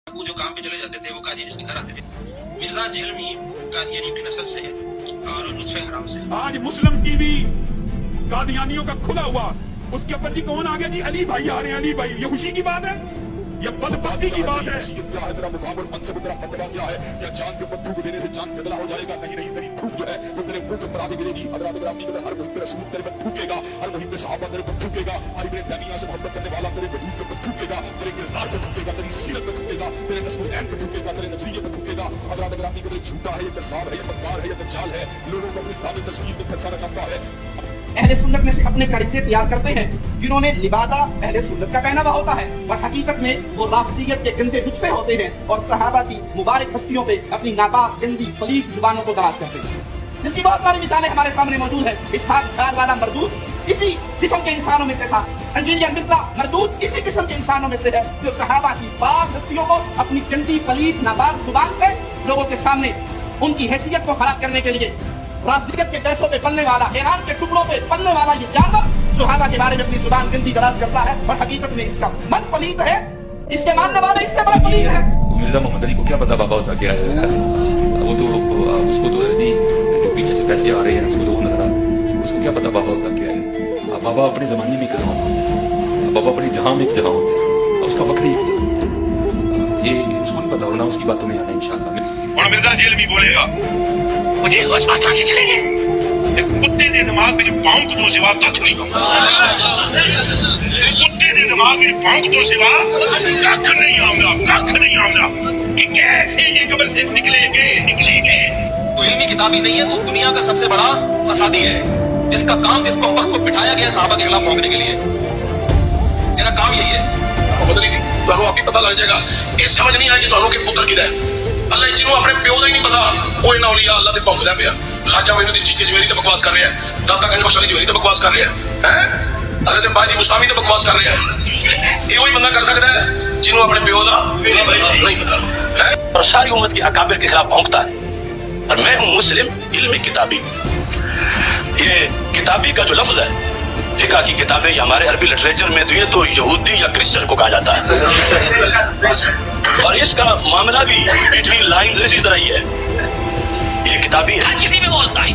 वो जो काम पे चले जाते थे वो कादियानी से घर आते थे। मिर्जा जेहलमी कादियानी की नस्ल से है और नुत्फे हराम से। आज मुस्लिम टीवी कादियानियों का खुला हुआ, उसके ऊपर जी कौन आ गया जी? अली भाई आ रहे हैं, अली भाई। ये खुशी की बात है, ये बदबख्ती की बात है। मेरा मुकाम और मनसब मेरा मर्तबा क्या है? क्या चांद के पत्थर को देने से चांद बदला हो जाएगा? नहीं नहीं, तेरी थूक जो है वो तेरे मुंह के ऊपर आगे गिरेगी। अगर ग्रामी अगर हर मुहिब रसूल तेरे पर थूकेगा, हर मुहिब सहाबा तेरे पर थूकेगा, हर इब्न तैमिया से मोहब्बत करने वाला तेरे वजूद के ऊपर थूकेगा, तेरे किरदार पे थूकेगा, तेरी सीरत पे थूकेगा, तेरे नस्ब ऐन पे थूकेगा, तेरे नजरिए पे थूकेगा। अगर ग्रामी को झूठा है, ये कसाब है, ये बदकार है, ये दज्जाल है, लोगों को अपनी दावे तस्वीर में फंसाना चाहता है। अहले सुन्नत में से अपने करिश्ते तैयार करते हैं जिन्होंने लिबादा अहले सुन्नत का पहनावा होता है, और हकीकत में वो राफजियत के गंदे नुस्खे होते हैं और सहाबा की मुबारक हस्तियों पे अपनी नापाक गंदी पलीद जुबानों को दराज करते हैं, जिसकी बहुत सारी मिसालें हमारे सामने मौजूद है। इसहाक झार वाला मरदूद इसी किस्म के इंसानों में से था। इंजीनियर मिर्जा मरदूद इसी किस्म के इंसानों में से है जो सहाबा की पाक हस्तियों को अपनी गंदी पलीद नापाक जुबान से लोगों के सामने उनकी हैसियत को खराब करने के लिए राजनीतिक के पैसों पे पलने वाला, ईरान के टुकड़ों पे पलने वाला ये जानवर सुहाबा के बारे में अपनी जुबान गंदी दराज करता है और हकीकत में इसका मन पलीत है, इसके मानने वाले इससे बड़ा पलीत है। मिर्जा मोहम्मद अली को क्या पता बाबा होता क्या है? वो तो उसको तो नहीं, जो पीछे से पैसे आ रहे हैं उसको तो नजर आ रहा है, उसको क्या पता बाबा होता क्या है? बाबा अपने जमाने में एक जहां, बाबा अपनी जहां में एक जहां होता है, उसका बकरी ये उसको नहीं पता, वरना उसकी बातों में आना इंशाल्लाह। और मिर्जा जेहलमी बोलेगा मुझे उस बात कहाँ से चलेंगे? एक कुत्ते ने दिमाग में जो पाँव को सिवा कख नहीं कहूँगा, कुत्ते ने दिमाग में पाँव को सिवा कख नहीं आऊंगा कि कैसे ये कब्र से निकलेंगे। तो इल्मी किताबी नहीं है, तो दुनिया का सबसे बड़ा फसादी है, जिसका काम जिस वक्त को बिठाया गया साहबा के खिलाफ भौंकने के लिए। मेरा काम यही है। मोहम्मद अली तो आपको पता लग जाएगा, ये समझ नहीं आएगी तो के पुत्र किदा है। अल्लाह जिन्हों अपने प्यो का ही नहीं पता, कोई ना औलिया अल्लाह से भौंकदा पिया। खाजा मैनू दी चिश्ती जमेरी ते बकवास कर रहा है, दाता गंज बख्श अली जमेरी ते बकवास कर रहा है, हज़रत बाजी मुस्तामी ते बकवास कर रहा है। ये वही बंदा कर सकता है जिन्हों अपने प्यो का नहीं पता है और सारी उम्मत के अकाबिर के खिलाफ भौंकता है। और मैं हूँ मुस्लिम इल्मी किताबी। ये किताबी का जो लफ्ज है, फिका की किताबें या हमारे अरबी लिटरेचर में तो ये तो यहूदी या क्रिश्चियन को कहा जाता है, और इसका मामला भी बिटवीन लाइंस इसी तरह ही है। ये किताबी हर किसी भी बोलता है,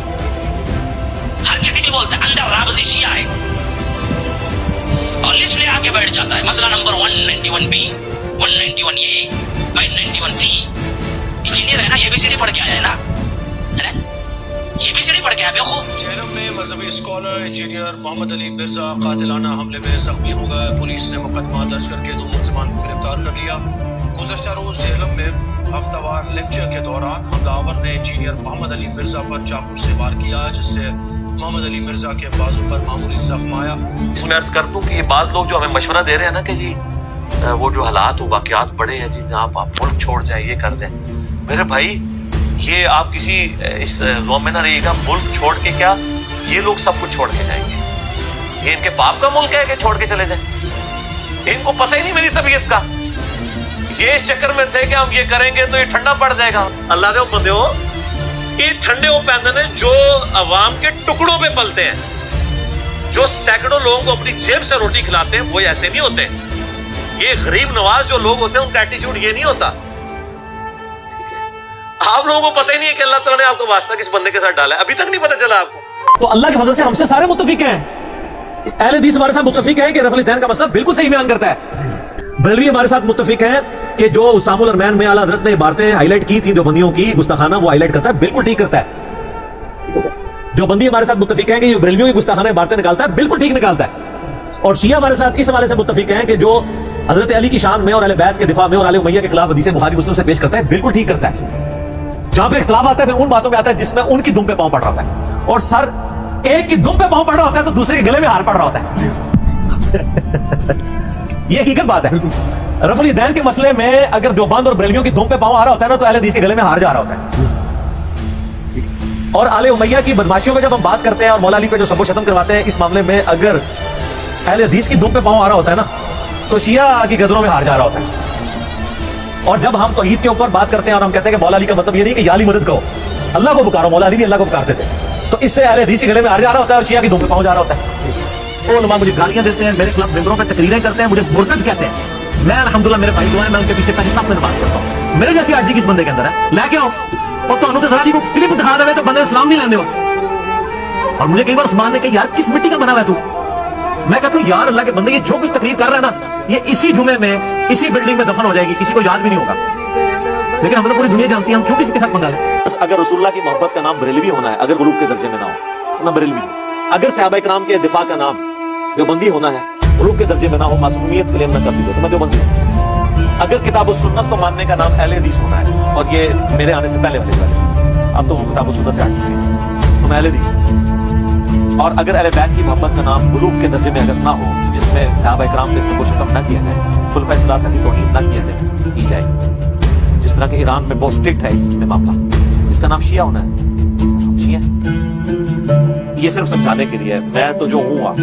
हर किसी भी बोलता है अंदर राबजी शिया है और लिस्ट ले आके बैठ जाता है। मसला number 191B, 191A, 191C। Engineer है ना, ये भी सीढ़ी पढ़ के आया है ना, ये भी सीढ़ी पढ़ के आया। जेहलम में मजहबी स्कॉलर इंजीनियर मोहम्मद अली मिर्जा कातिलाना हमले में जख्मी हो गए। पुलिस ने मुकदमा दर्ज करके 2 मुलजिमान को गिरफ्तार कर लिया। गुज़श्ता रोज जेहलम में हफ्तावार लेक्चर के दौरान हमलावर ने इंजीनियर मोहम्मद अली मिर्जा पर चाकू से वार किया, जिससे मोहम्मद अली मिर्जा के बाजू पर मामूली जख्म आया। इसमें अर्ज कर दूं कि ये बाज लोग जो हमें मशवरा दे रहे हैं ना कि जी वो जो हालात वाकयात बड़े हैं जी, आप मुल्क छोड़ जाए, ये कर जाए, मेरे भाई ये आप किसी इस जोन में ना रहिएगा। मुल्क छोड़ के क्या, ये लोग सब कुछ छोड़ के जाएंगे। ये इनके बाप का मुल्क है कि छोड़ के चले जाए? इनको पता ही नहीं मेरी तबीयत का। ये इस चक्कर में थे कि हम ये करेंगे तो ये ठंडा पड़ जाएगा। अल्लाह दे बंदे हो, ये ठंडे वो पैंदे हैं जो अवाम के टुकड़ों पे पलते हैं, जो सैकड़ों लोगों को अपनी जेब से रोटी खिलाते हैं, वो ऐसे नहीं होते। ये गरीब नवाज जो लोग होते हैं उनका एटीट्यूड ये नहीं होता। आप लोगों को पता ही नहीं है कि अल्लाह ताला ने आपको वास्ता किस बंदे के साथ डाला है, अभी तक नहीं पता चला आपको। तो अल्लाह की फजल से हमसे सारे मुत्तफिक हैं। अहले हदीस हमारे साथ मुत्तफिक है कि रफ़ुल दैन का मसला बिल्कुल सही बयान करता है। बरेलवी हमारे साथ मुत्तफिक है कि जो उसामुल अरमैन में आला हज़रत ने बातें हाईलाइट की थी जो बंदियों की गुस्ताखाना, वो हाईलाइट करता है, बिल्कुल ठीक करता है। जो बंदी हमारे साथ मुत्तफिक है कि बरेलवियों की गुस्ताखाना बातें निकालता है, बिल्कुल ठीक निकालता है। और शिया हमारे साथ इस हवाले से मुत्तफिक है कि जो हज़रत अली की शान में और अहले बैत के दिफा में और आले उमैया के खिलाफ हदीस बुखारी मुस्लिम से पेश करता है, बिल्कुल ठीक करता है। जहां पे इख्तिलाफ आता है फिर उन बातों में आता है जिसमें उनकी दुम पे पांव पड़ रहा है, और सर एक की दुम पे पांव पड़ रहा होता है तो दूसरे के गले में हार पड़ रहा होता है। ये हकीकत बात है। रफ़ुल दैन के मसले में अगर देवबंद और बरेलवियों की दुम पे पांव आ रहा होता है ना, तो अहले हदीस के गले में हार जा रहा होता है। और आले उमैया की बदमाशियों में जब हम बात करते हैं और मौला अली पे जो सबो शतम करवाते हैं, इस मामले में अगर अहले हदीस की दुम पे पांव आ रहा होता है ना, तो शिया की गदरों में हार जा रहा होता है। और जब हम तौहीद के ऊपर बात करते हैं और हम कहते हैं कि मौला अली का मतलब ये नहीं कि या अली मदद कहो, अल्लाह को पुकारो, मौला अली भी अल्लाह को पुकारते थे, तो इससे अहले हदीस के गले में हार जा रहा होता है और शिया की दुम पे पांव जा रहा होता है। वो उलमा मुझे गालियां देते हैं, मेरे खिलाफ मिंबरों पे तकरीरें करते हैं, मुझे मुर्तद कहते हैं। मैं अल्हम्दुलिल्लाह मेरे भाई दुआएं मैं उनके पीछे पैसे सब में बात करता हूं मेरे जैसी आजी किस बंदे के अंदर है लेके आओ और ਤੁਹਾਨੂੰ ਤੇ ਜ਼ਰਾ ਦੀ को क्लिप दिखा देवे तो बंदे सलाम नहीं लेंदे हो और मुझे कई बार उस्मान ने कहा यार किस मिट्टी का बना हुआ है तू मैं कहता हूं यार अल्लाह के बंदे ये जो कुछ तकरीर कर रहा है ना ये इसी जुमे में इसी बिल्डिंग में दफन हो जाएगी किसी को याद भी नहीं होगा लेकिन हम तो पूरी दुनिया जानती है हम क्यों किसी के साथ पंगा लें अगर रसूलुल्लाह की मोहब्बत का नाम बरेलवी होना है अगर उलूफ के दर्जे में ना हो ना बरेलवी अगर सहाबा इकराम के दिफा का नाम देवबंदी होना है उलूफ के दर्जे में ना हो मासूमियत क्लेम न कर दी तो मैं देवबंदी हूं अगर किताब सुन्नत को मानने का नाम अहले हदीस होना है और ये मेरे आने से पहले वाले अब तो किताब सुन्नत से हट चुके हैं तो मैं अहले हदीस हूं और अगर अहले बैत की मोहब्बत का नाम उलूफ के दर्जे में अगर ना हो जिसमें सहाबा इकराम पे सबको खत्म न किया जाए खुलफाए सलासा की तौहीन न किया की जाए जिस तरह के ईरान में बहुत स्ट्रिक्ट है इसमें मामला इसका नाम शिया होना है शिया ये सिर्फ समझाने के लिए मैं तो जो हूँ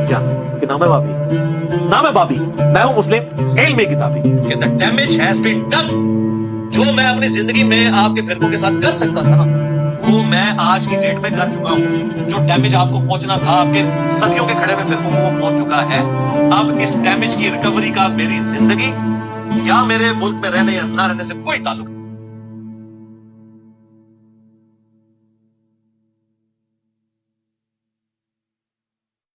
क्या कि नाम है बाबी मैं हूँ मुस्लिम इल्म किताबी कि the damage has been done जो मैं अपनी जिंदगी में आपके फिरकों के साथ कर सकता था ना वो मैं आज की डेट में कर चुका हूँ जो डैमेज आपको पहुंचना था आपके सदियों के खड़े हुए फिरकों को वो पहुंच चुका है अब इस डैमेज की रिकवरी का मेरी जिंदगी या मेरे मुल्क में रहने या ना रहने से कोई ताल्लुक नहीं